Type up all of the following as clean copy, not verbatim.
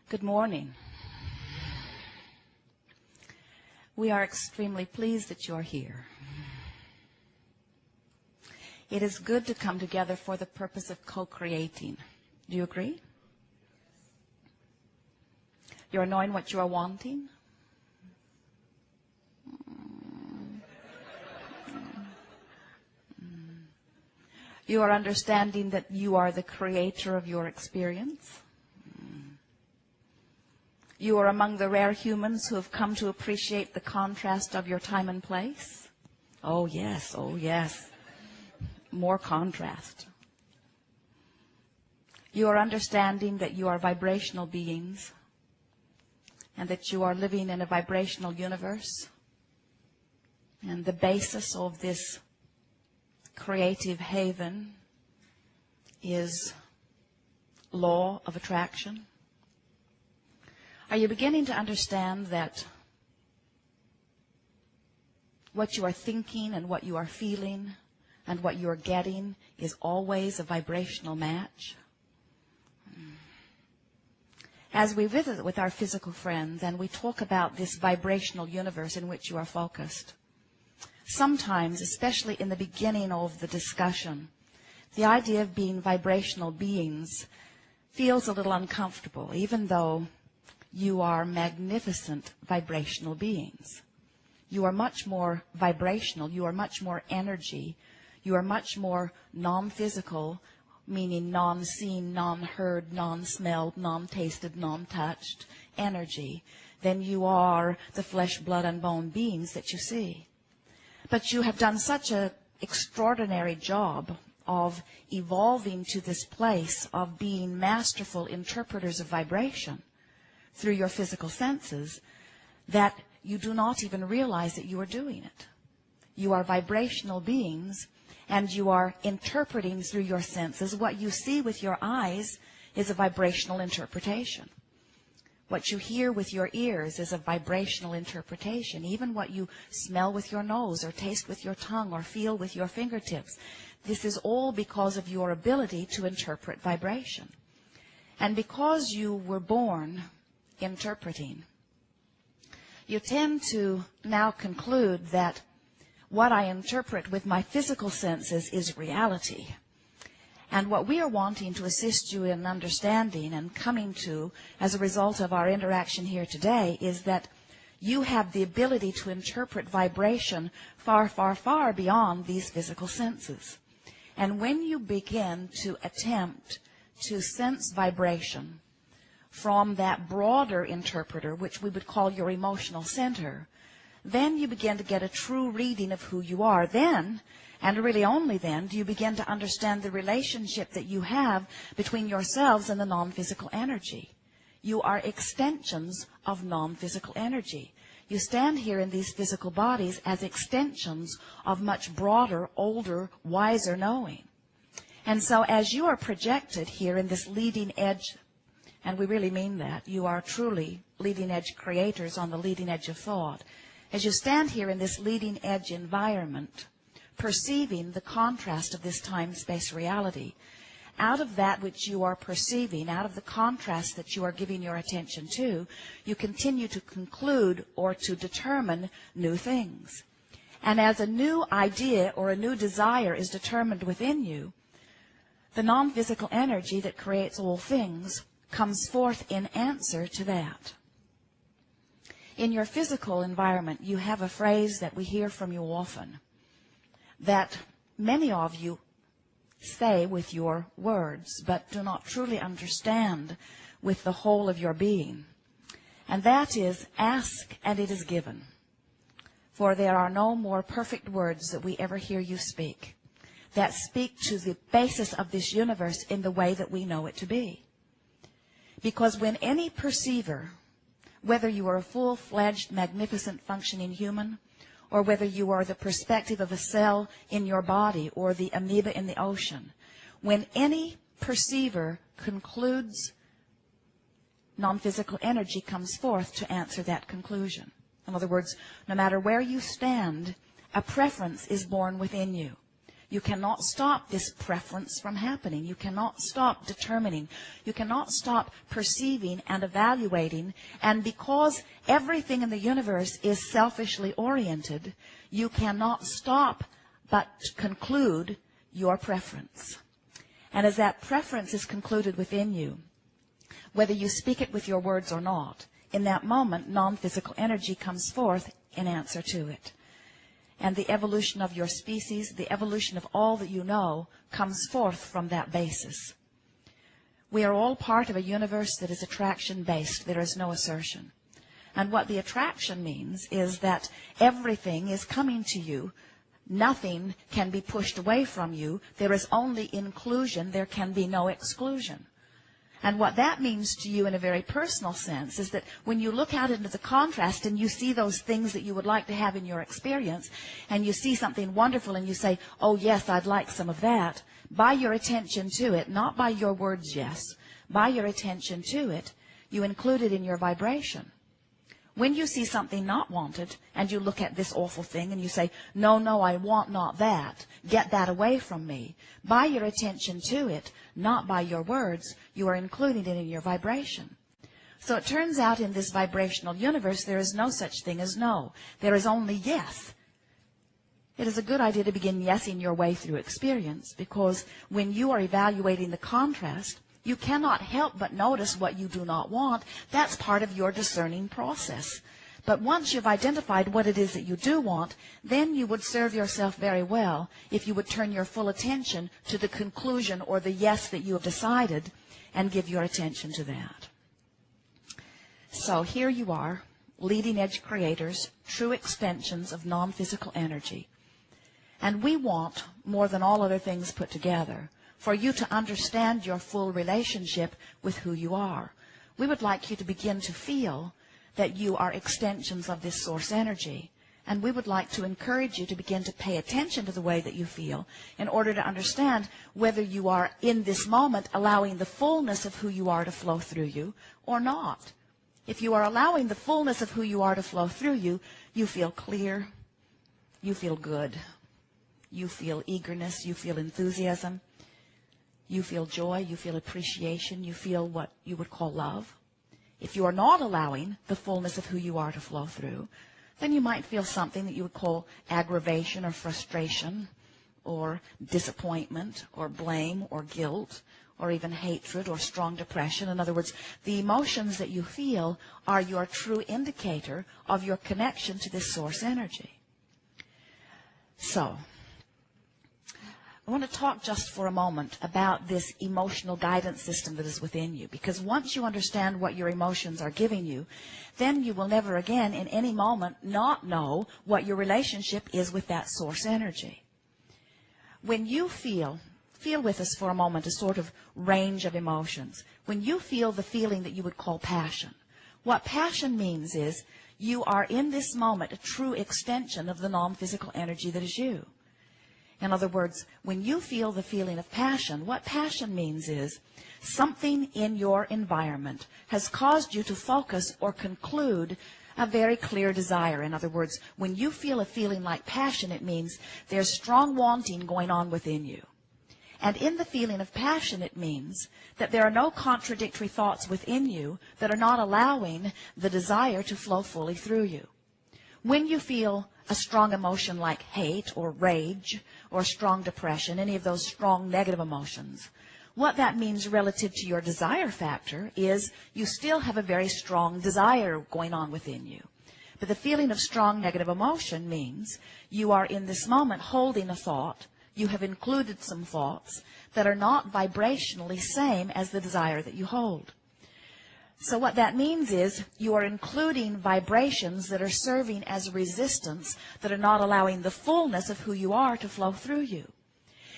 Good morning. We are extremely pleased that you are here. It is good to come together for the purpose of co-creating. Do you agree? You are knowing what you are wanting? You are understanding that you are the creator of your experience? You are among the rare humans who have come to appreciate the contrast of your time and place? Oh, yes. Oh, yes. More contrast. You are understanding that you are vibrational beings and that you are living in a vibrational universe. And the basis of this creative haven is law of attraction. Are you beginning to understand that what you are thinking and what you are feeling and what you are getting is always a vibrational match? As we visit with our physical friends and we talk about this vibrational universe in which you are focused, sometimes, especially in the beginning of the discussion, the idea of being vibrational beings feels a little uncomfortable, even though you are magnificent vibrational beings. You are much more vibrational. You are much more energy. You are much more non-physical, meaning non-seen, non-heard, non-smelled, non-tasted, non-touched energy than you are the flesh, blood, and bone beings that you see. But you have done such an extraordinary job of evolving to this place of being masterful interpreters of vibration through your physical senses that you do not even realize that you are doing it. You are vibrational beings and you are interpreting through your senses. What you see with your eyes is a vibrational interpretation. What you hear with your ears is a vibrational interpretation. Even what you smell with your nose or taste with your tongue or feel with your fingertips. This is all because of your ability to interpret vibration. And because you were born interpreting, you tend to now conclude that what I interpret with my physical senses is reality. And what we are wanting to assist you in understanding and coming to as a result of our interaction here today is that you have the ability to interpret vibration far, far, far beyond these physical senses. And when you begin to attempt to sense vibration from that broader interpreter, which we would call your emotional center, then you begin to get a true reading of who you are. Then, and really only then, do you begin to understand the relationship that you have between yourselves and the non-physical energy. You are extensions of non-physical energy. You stand here in these physical bodies as extensions of much broader, older, wiser knowing. And so as you are projected here in this leading edge, and we really mean that, you are truly leading edge creators on the leading edge of thought. As you stand here in this leading edge environment, perceiving the contrast of this time-space reality, out of that which you are perceiving, out of the contrast that you are giving your attention to, you continue to conclude or to determine new things. And as a new idea or a new desire is determined within you, the non-physical energy that creates all things comes forth in answer to that. In your physical environment, you have a phrase that we hear from you often, that many of you say with your words, but do not truly understand with the whole of your being. And that is, ask and it is given. For there are no more perfect words that we ever hear you speak that speak to the basis of this universe in the way that we know it to be. Because when any perceiver, whether you are a full-fledged, magnificent, functioning human, or whether you are the perspective of a cell in your body or the amoeba in the ocean, when any perceiver concludes, non-physical energy comes forth to answer that conclusion. In other words, no matter where you stand, a preference is born within you. You cannot stop this preference from happening. You cannot stop determining. You cannot stop perceiving and evaluating. And because everything in the universe is selfishly oriented, you cannot stop but conclude your preference. And as that preference is concluded within you, whether you speak it with your words or not, in that moment, non-physical energy comes forth in answer to it. And the evolution of your species, the evolution of all that you know, comes forth from that basis. We are all part of a universe that is attraction-based. There is no assertion. And what the attraction means is that everything is coming to you. Nothing can be pushed away from you. There is only inclusion. There can be no exclusion. And what that means to you in a very personal sense is that when you look out into the contrast and you see those things that you would like to have in your experience, and you see something wonderful and you say, oh yes, I'd like some of that, by your attention to it, not by your words yes, by your attention to it, you include it in your vibration. When you see something not wanted and you look at this awful thing and you say, no, no, I want not that. Get that away from me. By your attention to it, not by your words, you are including it in your vibration. So it turns out in this vibrational universe, there is no such thing as no. There is only yes. It is a good idea to begin yesing your way through experience, because when you are evaluating the contrast, you cannot help but notice what you do not want. That's part of your discerning process. But once you've identified what it is that you do want, then you would serve yourself very well if you would turn your full attention to the conclusion or the yes that you have decided and give your attention to that. So here you are, leading edge creators, true extensions of non-physical energy. And we want, more than all other things put together, for you to understand your full relationship with who you are. We would like you to begin to feel that you are extensions of this source energy. And we would like to encourage you to begin to pay attention to the way that you feel in order to understand whether you are in this moment allowing the fullness of who you are to flow through you or not. If you are allowing the fullness of who you are to flow through you, you feel clear, you feel good, you feel eagerness, you feel enthusiasm. You feel joy, you feel appreciation, you feel what you would call love. If you are not allowing the fullness of who you are to flow through, then you might feel something that you would call aggravation or frustration or disappointment or blame or guilt or even hatred or strong depression. In other words, the emotions that you feel are your true indicator of your connection to this source energy. So, I want to talk just for a moment about this emotional guidance system that is within you, because once you understand what your emotions are giving you, then you will never again in any moment not know what your relationship is with that source energy. When you feel with us for a moment a sort of range of emotions. When you feel the feeling that you would call passion, what passion means is you are in this moment a true extension of the non-physical energy that is you. In other words, when you feel the feeling of passion, what passion means is something in your environment has caused you to focus or conclude a very clear desire. In other words, when you feel a feeling like passion, it means there's strong wanting going on within you. And in the feeling of passion, it means that there are no contradictory thoughts within you that are not allowing the desire to flow fully through you. When you feel a strong emotion like hate or rage or strong depression, any of those strong negative emotions, what that means relative to your desire factor is you still have a very strong desire going on within you. But the feeling of strong negative emotion means you are in this moment holding a thought. You have included some thoughts that are not vibrationally same as the desire that you hold. So what that means is you are including vibrations that are serving as resistance, that are not allowing the fullness of who you are to flow through you.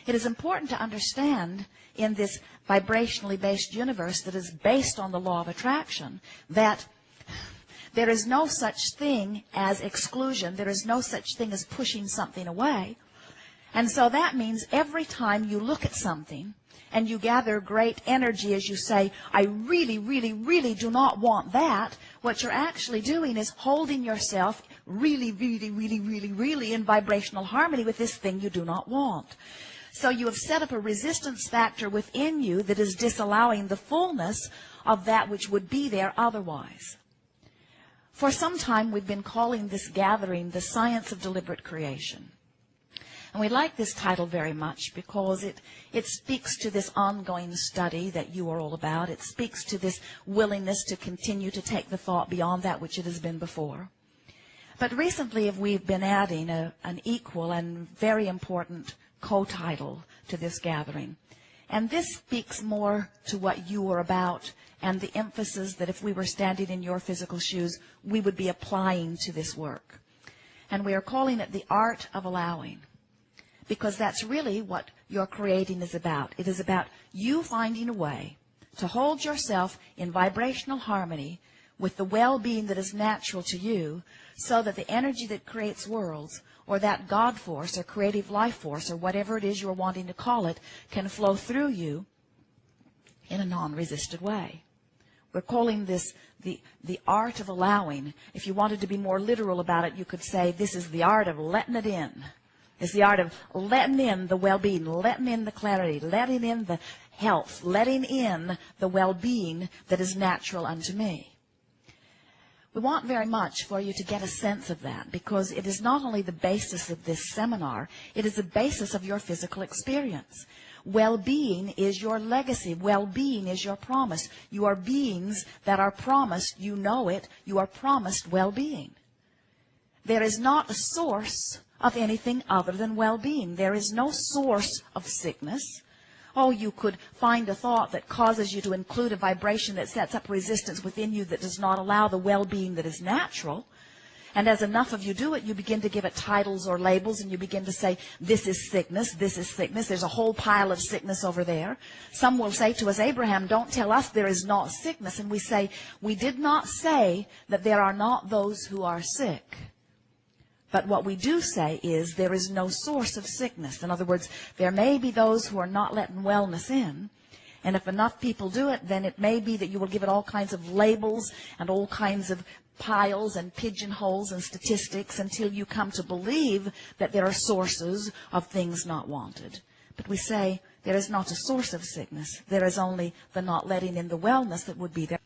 It is important to understand in this vibrationally based universe that is based on the law of attraction that there is no such thing as exclusion. There is no such thing as pushing something away. And so that means every time you look at something and you gather great energy as you say, I really, really, really do not want that, what you're actually doing is holding yourself really, really, really, really, really in vibrational harmony with this thing you do not want. So you have set up a resistance factor within you that is disallowing the fullness of that which would be there otherwise. For some time, we've been calling this gathering the Science of Deliberate Creation. And we like this title very much because it speaks to this ongoing study that you are all about. It speaks to this willingness to continue to take the thought beyond that which it has been before. But recently we've been adding an equal and very important co-title to this gathering. And this speaks more to what you are about and the emphasis that if we were standing in your physical shoes, we would be applying to this work. And we are calling it the art of allowing. Because that's really what your creating is about. It is about you finding a way to hold yourself in vibrational harmony with the well-being that is natural to you, so that the energy that creates worlds, or that God force, or creative life force, or whatever it is you're wanting to call it, can flow through you in a non-resisted way. We're calling this the art of allowing. If you wanted to be more literal about it, you could say this is the art of letting it in. It's the art of letting in the well-being, letting in the clarity, letting in the health, letting in the well-being that is natural unto me. We want very much for you to get a sense of that, because it is not only the basis of this seminar, it is the basis of your physical experience. Well-being is your legacy. Well-being is your promise. You are beings that are promised, you know it, you are promised well-being. There is not a source of anything other than well-being. There is no source of sickness. Oh, you could find a thought that causes you to include a vibration that sets up resistance within you that does not allow the well-being that is natural. And as enough of you do it, you begin to give it titles or labels, and you begin to say, this is sickness, this is sickness. There's a whole pile of sickness over there. Some will say to us, Abraham, don't tell us there is not sickness. And we say, we did not say that there are not those who are sick. But what we do say is there is no source of sickness. In other words, there may be those who are not letting wellness in. And if enough people do it, then it may be that you will give it all kinds of labels and all kinds of piles and pigeonholes and statistics until you come to believe that there are sources of things not wanted. But we say there is not a source of sickness. There is only the not letting in the wellness that would be there.